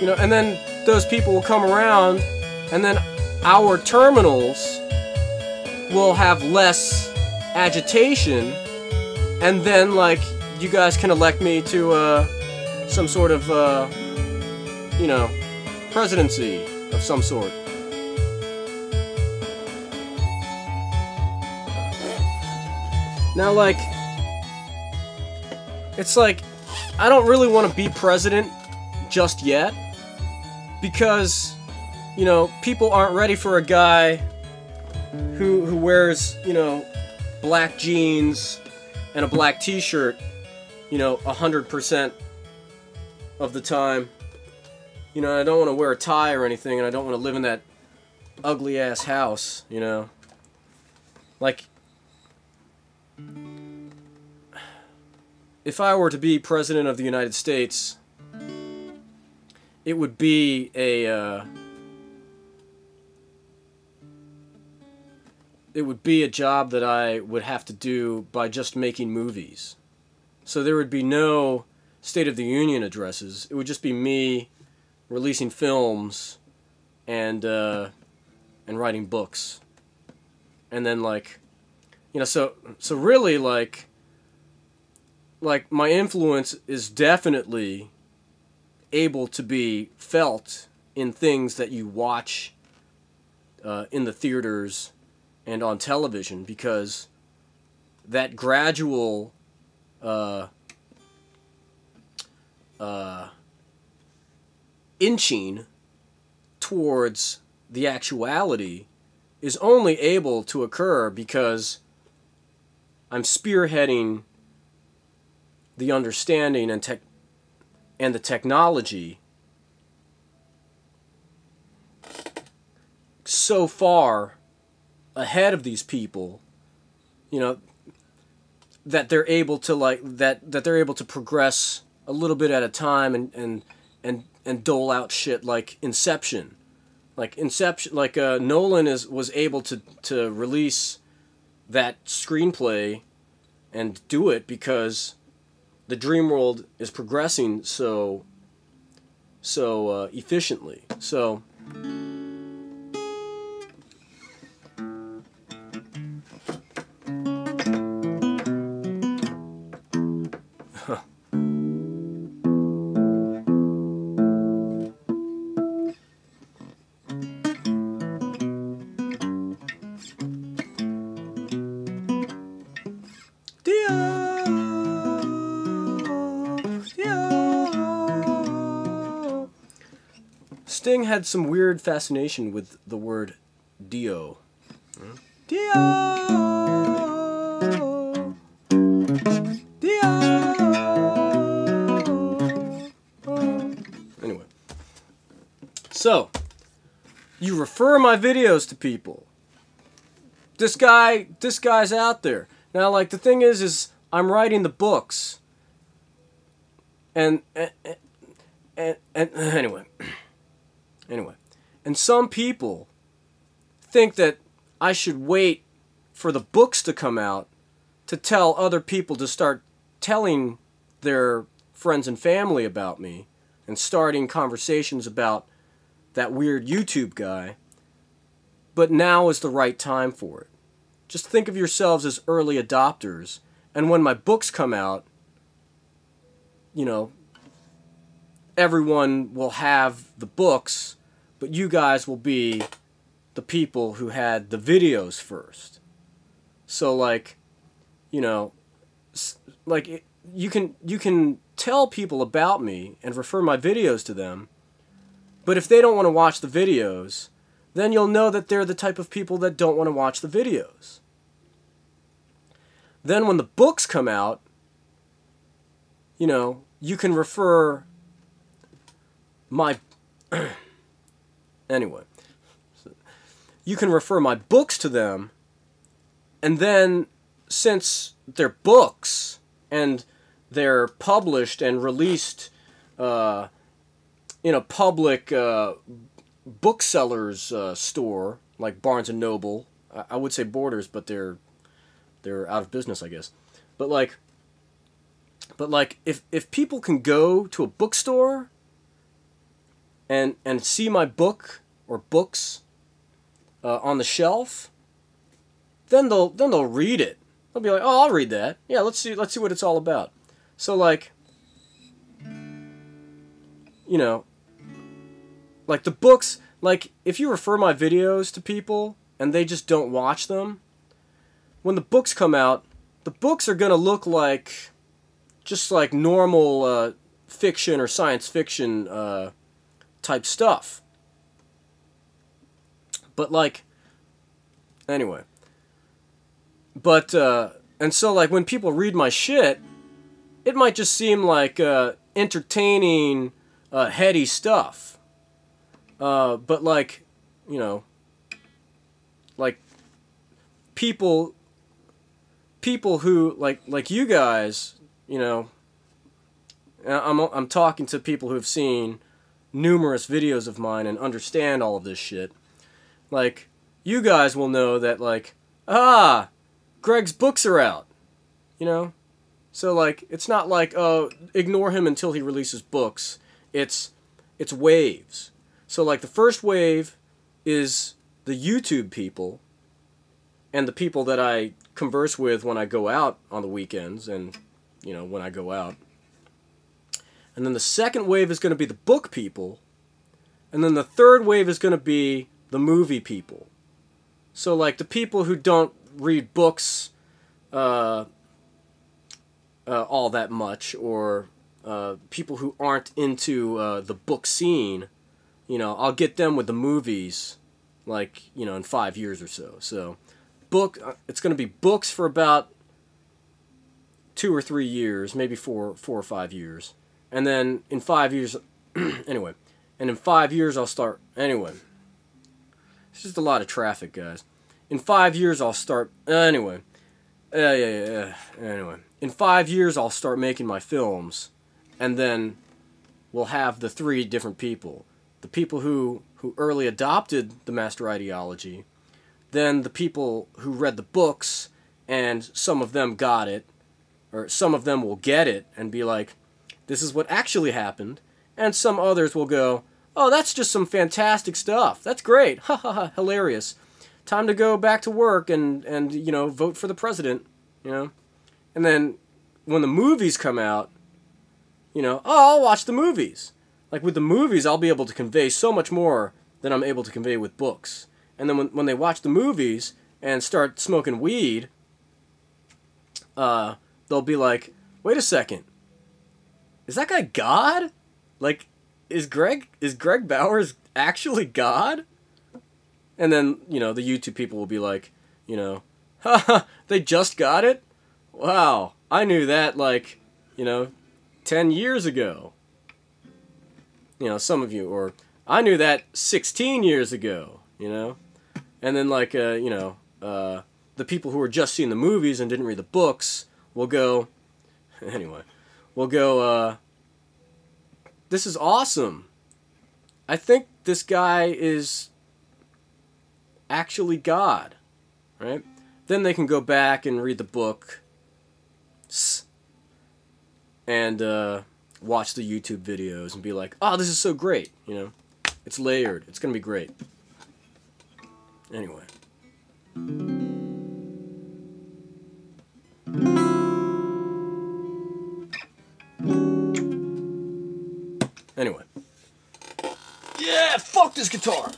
You know, and then those people will come around, and then our terminals will have less agitation, and then, like, you guys can elect me to some sort of, you know, presidency of some sort. Now, like, it's like, I don't really want to be president just yet, because, you know, people aren't ready for a guy who wears, you know, black jeans and a black t-shirt, you know, 100% of the time. You know, I don't want to wear a tie or anything, and I don't want to live in that ugly-ass house, you know. Like, if I were to be president of the United States, it would be a job that I would have to do by just making movies. So there would be no State of the Union addresses. It would just be me releasing films and writing books. And then, like, you know, so really, like my influence is definitely able to be felt in things that you watch in the theaters and on television, because that gradual inching towards the actuality is only able to occur because I'm spearheading the understanding and the technology so far ahead of these people, you know, that they're able to, like, that they're able to progress a little bit at a time and dole out shit like Inception. Like Nolan was able to release that screenplay and do it because the dream world is progressing so efficiently. So Sting had some weird fascination with the word Dio. Dio! Dio! Anyway. So, you refer my videos to people. This guy's out there. Now, like, the thing is I'm writing the books. And anyway. Anyway, and some people think that I should wait for the books to come out to tell other people to start telling their friends and family about me and starting conversations about that weird YouTube guy. But now is the right time for it. Just think of yourselves as early adopters, and when my books come out, you know, everyone will have the books, but you guys will be the people who had the videos first. So, like, you know, like, you can tell people about me and refer my videos to them, but if they don't want to watch the videos, then you'll know that they're the type of people that don't want to watch the videos. Then when the books come out, you know, you can refer my... Anyway, you can refer my books to them, and then, since they're books, and they're published and released in a public booksellers store, like Barnes & Noble, I would say Borders, but they're out of business, I guess. But like, if people can go to a bookstore and see my book or books on the shelf, then they'll read it. They'll be like, "Oh, I'll read that. Yeah, let's see what it's all about." So like, you know, like the books, like if you refer my videos to people and they just don't watch them, when the books come out, the books are gonna look like just like normal fiction or science fiction type stuff. But like, anyway. But, and so like when people read my shit, it might just seem like entertaining, heady stuff. But like, you know, like people who, like you guys, you know, I'm talking to people who have seen numerous videos of mine and understand all of this shit. Like, you guys will know that, like, Greg's books are out, you know? So, like, it's not like, oh, ignore him until he releases books. It's waves. So, like, the first wave is the YouTube people and the people that I converse with when I go out on the weekends and, you know, when I go out. And then the second wave is going to be the book people. And then the third wave is going to be the movie people. So, like, the people who don't read books all that much, or people who aren't into the book scene, you know, I'll get them with the movies, like, you know, in 5 years or so. So, it's going to be books for about 2 or 3 years, maybe 4 or 5 years. And then in 5 years, anyway, and in 5 years I'll start, anyway. It's just a lot of traffic, guys. In 5 years I'll start, anyway. Anyway. In 5 years I'll start making my films, and then we'll have the 3 different people. The people who early adopted the master ideology, then the people who read the books, and some of them got it, or some of them will get it and be like, this is what actually happened, and some others will go, oh, that's just some fantastic stuff. That's great. Ha ha ha, hilarious. Time to go back to work and you know, vote for the president, you know? And then when the movies come out, you know, oh, I'll watch the movies. Like with the movies, I'll be able to convey so much more than I'm able to convey with books. And then when they watch the movies and start smoking weed, they'll be like, wait a second. Is that guy God? Like, is Greg Bowers actually God? And then, you know, the YouTube people will be like, you know, haha, they just got it? Wow, I knew that, like, you know, 10 years ago. You know, some of you, or I knew that 16 years ago, you know? And then, like, you know, the people who were just seeing the movies and didn't read the books will go, anyway, will go, this is awesome. I think this guy is actually God, right? Then they can go back and read the book and watch the YouTube videos and be like, oh, this is so great, you know? It's layered. It's going to be great. Anyway. Anyway. Yeah, fuck this guitar.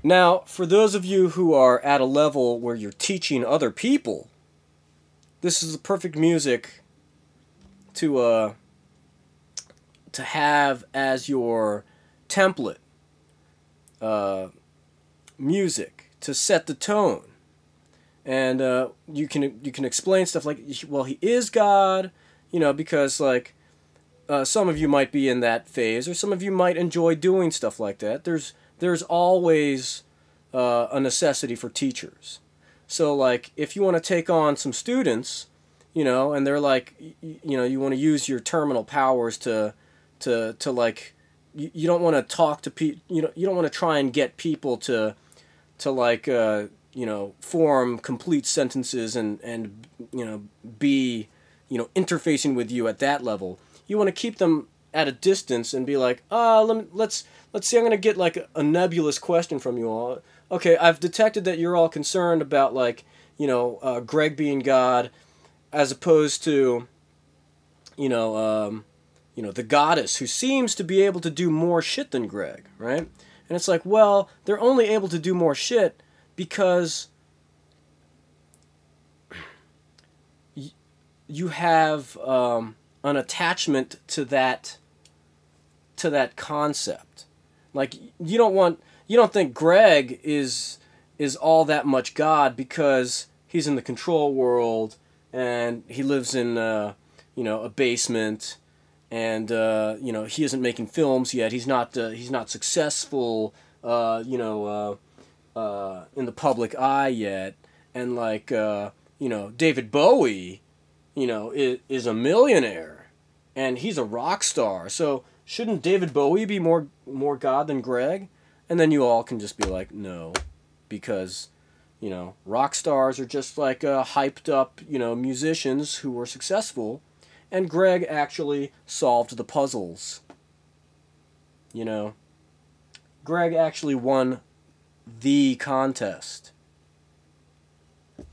Now, for those of you who are at a level where you're teaching other people this is the perfect music to have as your template music to set the tone. And you can explain stuff like, well, he is God, you know, because like some of you might be in that phase, or some of you might enjoy doing stuff like that. There's always a necessity for teachers. So like if you want to take on some students, you know, and they're like, you know, you want to use your terminal powers to like, you don't want to talk to people, you don't want to try and get people to like you know, form complete sentences and you know, be, you know, interfacing with you at that level. You want to keep them at a distance and be like, let's see, I'm going to get like a nebulous question from you all. Okay, I've detected that you're all concerned about like, you know, Greg being God, as opposed to, you know, the goddess who seems to be able to do more shit than Greg, right? And it's like, well, they're only able to do more shit because you have an attachment to that concept. Like you don't think Greg is all that much God because he's in the control world and he lives in you know, a basement, and you know, he isn't making films yet. He's not successful you know, in the public eye yet, and like you know, David Bowie, you know, is a millionaire and he's a rock star. So shouldn't David Bowie be more God than Greg? And then you all can just be like, no, because, you know, rock stars are just like hyped up, you know, musicians who were successful, and Greg actually solved the puzzles. You know, Greg actually won the contest.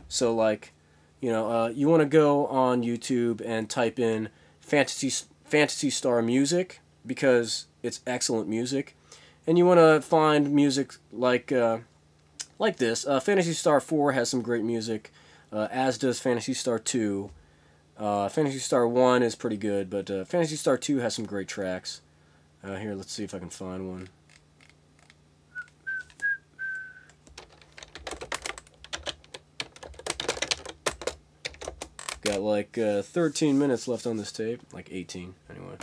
So like, you know, you want to go on YouTube and type in Fantasy Star music, because it's excellent music, and you want to find music like this. Fantasy Star 4 has some great music, as does Fantasy Star 2. Fantasy Star 1 is pretty good, but Fantasy Star 2 has some great tracks. Here, let's see if I can find one. Got like 13 minutes left on this tape, like 18 anyway.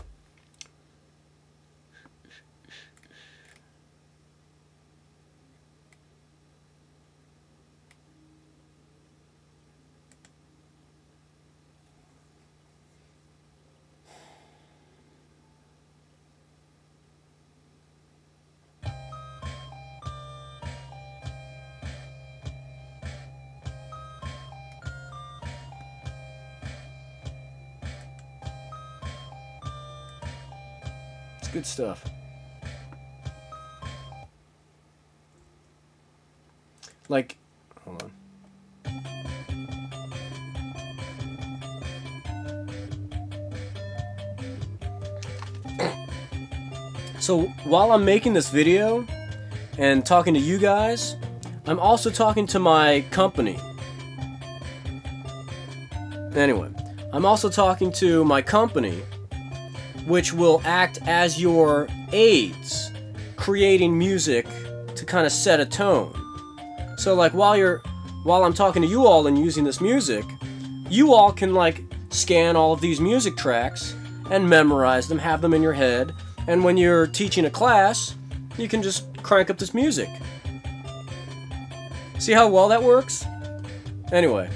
It's good stuff. Like, hold on. So while I'm making this video and talking to you guys, I'm also talking to my company. Anyway, I'm also talking to my company, which will act as your aids, creating music to kind of set a tone. So like while I'm talking to you all and using this music, you all can like scan all of these music tracks and memorize them, have them in your head, and when you're teaching a class, you can just crank up this music. See how well that works? Anyway.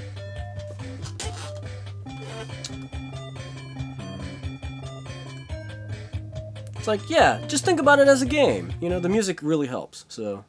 It's like, yeah, just think about it as a game. You know, the music really helps, so...